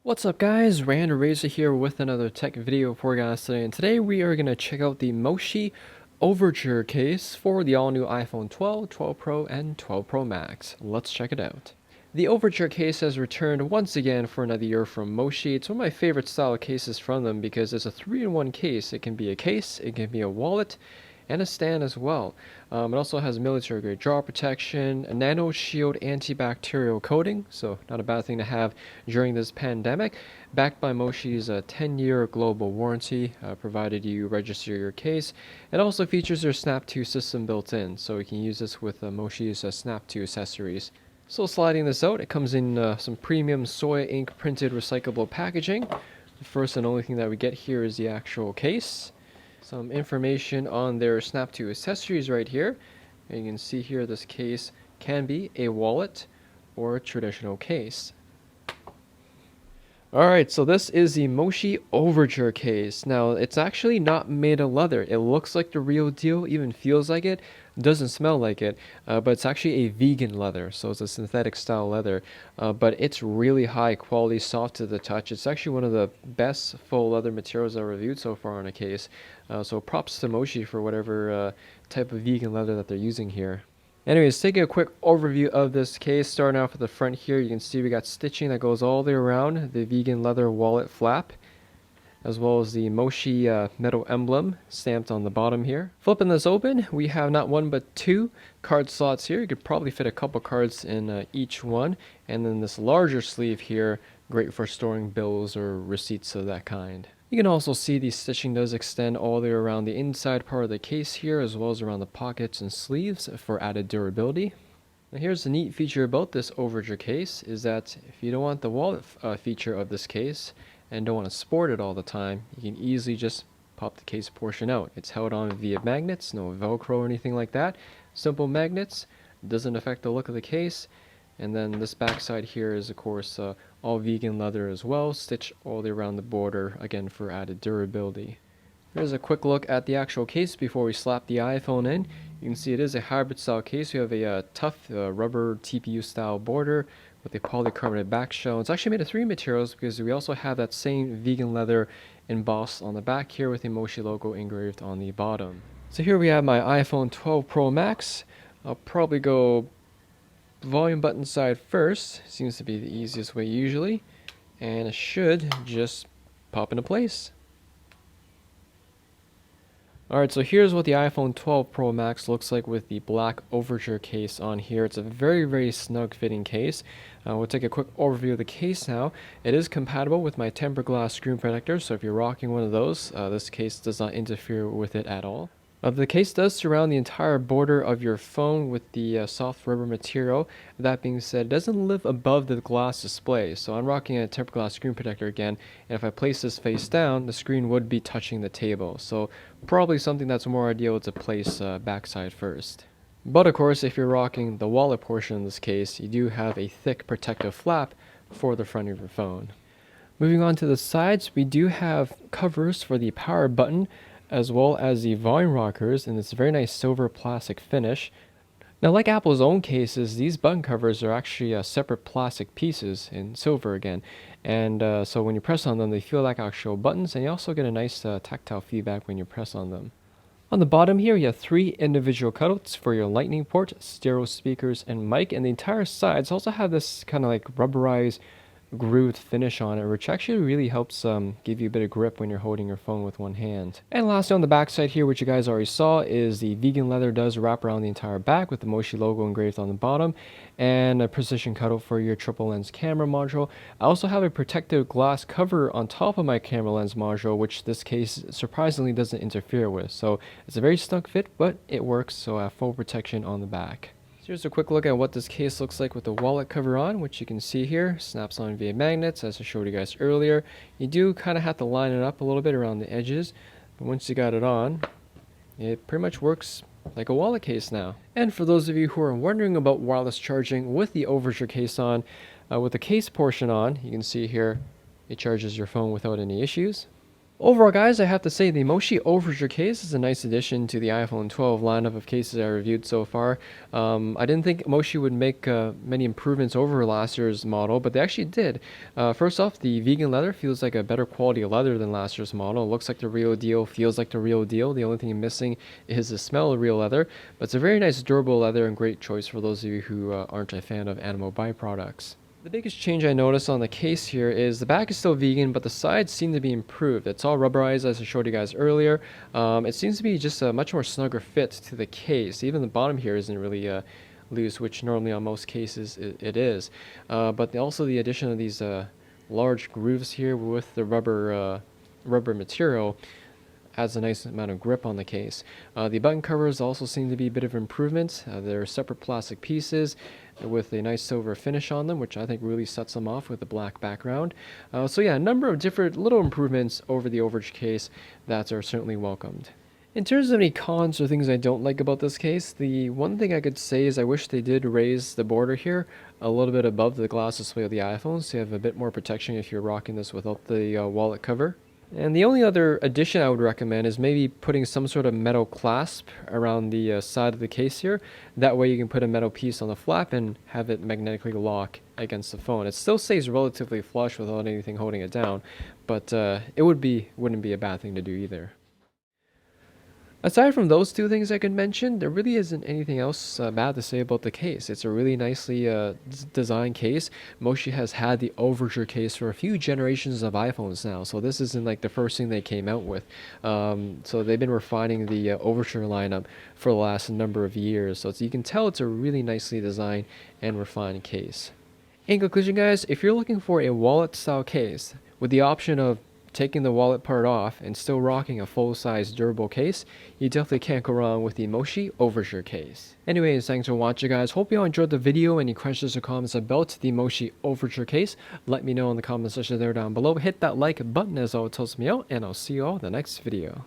What's up guys, Rand Razor here with another tech video for you guys today, and today we are going to check out the Moshi Overture case for the all-new iPhone 12, 12 Pro, and 12 Pro Max. Let's check it out. The Overture case has returned once again for another year from Moshi. It's one of my favorite style cases from them because it's a 3-in-1 case. It can be a case, it can be a wallet, and a stand as well. It also has military grade jaw protection, a nano shield antibacterial coating, so not a bad thing to have during this pandemic, backed by Moshi's 10-year global warranty, provided you register your case. It also features their Snap 2 system built in, so you can use this with Moshi's Snap 2 accessories. So sliding this out, it comes in some premium soy ink printed recyclable packaging. The first and only thing that we get here is the actual case. Some information on their Snap 2 accessories right here. And you can see here this case can be a wallet or a traditional case. Alright, so this is the Moshi Overture case. Now, it's actually not made of leather. It looks like the real deal, even feels like it, doesn't smell like it, but it's actually a vegan leather, so it's a synthetic style leather, but it's really high quality, soft to the touch. It's actually one of the best faux leather materials I've reviewed so far on a case, so props to Moshi for whatever type of vegan leather that they're using here. Anyways, taking a quick overview of this case, starting off at the front here, you can see we got stitching that goes all the way around the vegan leather wallet flap, as well as the Moshi metal emblem stamped on the bottom here. Flipping this open, we have not one but two card slots here. You could probably fit a couple cards in each one, and then this larger sleeve here, great for storing bills or receipts of that kind. You can also see the stitching does extend all the way around the inside part of the case here, as well as around the pockets and sleeves for added durability. Now here's the neat feature about this Overture case, is that if you don't want the wallet feature of this case, and don't want to sport it all the time, you can easily just pop the case portion out. It's held on via magnets, no Velcro or anything like that. Simple magnets, doesn't affect the look of the case. And then this back side here is of course all vegan leather as well, stitched all the way around the border, again for added durability. Here's a quick look at the actual case before we slap the iPhone in. You can see it is a hybrid style case. We have a tough rubber TPU style border with a polycarbonate back shell. It's actually made of 3 materials because we also have that same vegan leather embossed on the back here with the Moshi logo engraved on the bottom. So here we have my iPhone 12 Pro Max. I'll probably go volume button side first, seems to be the easiest way usually, and it should just pop into place. Alright, so here's what the iPhone 12 Pro Max looks like with the black Overture case on here. It's a very snug fitting case. We'll take a quick overview of the case now. It is compatible with my tempered glass screen protector, so if you're rocking one of those, this case does not interfere with it at all. The case does surround the entire border of your phone with the soft rubber material. That being said, it doesn't live above the glass display. So I'm rocking a tempered glass screen protector again, and if I place this face down, the screen would be touching the table. So probably something that's more ideal to place backside first. But of course, if you're rocking the wallet portion of this case, you do have a thick protective flap for the front of your phone. Moving on to the sides, we do have covers for the power button, as well as the volume rockers in this very nice silver plastic finish. Now, like Apple's own cases, these button covers are actually separate plastic pieces in silver again, and so when you press on them, they feel like actual buttons, and you also get a nice tactile feedback when you press on them. On the bottom here, you have 3 individual cutouts for your lightning port, stereo speakers, and mic, and the entire sides also have this kind of like rubberized grooved finish on it, which actually really helps give you a bit of grip when you're holding your phone with one hand. And lastly, on the back side here, which you guys already saw, is the vegan leather does wrap around the entire back with the Moshi logo engraved on the bottom, and a precision cutout for your triple lens camera module. I also have a protective glass cover on top of my camera lens module, which this case surprisingly doesn't interfere with. So it's a very snug fit, but it works, so I have full protection on the back. Here's a quick look at what this case looks like with the wallet cover on, which you can see here. Snaps on via magnets, as I showed you guys earlier. You do kind of have to line it up a little bit around the edges, but once you got it on, it pretty much works like a wallet case now. And for those of you who are wondering about wireless charging with the Overture case on, with the case portion on, you can see here it charges your phone without any issues. Overall, guys, I have to say the Moshi Overture case is a nice addition to the iPhone 12 lineup of cases I reviewed so far. I didn't think Moshi would make many improvements over last year's model, but they actually did. First off, the vegan leather feels like a better quality of leather than last year's model. It looks like the real deal, feels like the real deal. The only thing missing is the smell of real leather, but it's a very nice durable leather and great choice for those of you who aren't a fan of animal byproducts. The biggest change I noticed on the case here is the back is still vegan, but the sides seem to be improved. It's all rubberized, as I showed you guys earlier. It seems to be just a much more snugger fit to the case. Even the bottom here isn't really loose, which normally on most cases it is. But also the addition of these large grooves here with the rubber material adds a nice amount of grip on the case. The button covers also seem to be a bit of improvement. They're separate plastic pieces with a nice silver finish on them, which I think really sets them off with the black background. So yeah, a number of different little improvements over the Overture case that are certainly welcomed. In terms of any cons or things I don't like about this case, the one thing I could say is I wish they did raise the border here a little bit above the glass display of the iPhone, so you have a bit more protection if you're rocking this without the wallet cover. And the only other addition I would recommend is maybe putting some sort of metal clasp around the side of the case here. That way you can put a metal piece on the flap and have it magnetically lock against the phone. It still stays relatively flush without anything holding it down, but it wouldn't be a bad thing to do either. Aside from those two things I could mention, there really isn't anything else bad to say about the case. It's a really nicely designed case. Moshi has had the Overture case for a few generations of iPhones now, so this isn't like the first thing they came out with. So they've been refining the Overture lineup for the last number of years, so you can tell it's a really nicely designed and refined case. In conclusion, guys, if you're looking for a wallet-style case with the option of taking the wallet part off and still rocking a full-size durable case, you definitely can't go wrong with the Moshi Overture case. Anyways, thanks for watching, guys. Hope you all enjoyed the video. Any questions or comments about the Moshi Overture case, let me know in the comment section there down below. Hit that like button as always helps me out, and I'll see you all in the next video.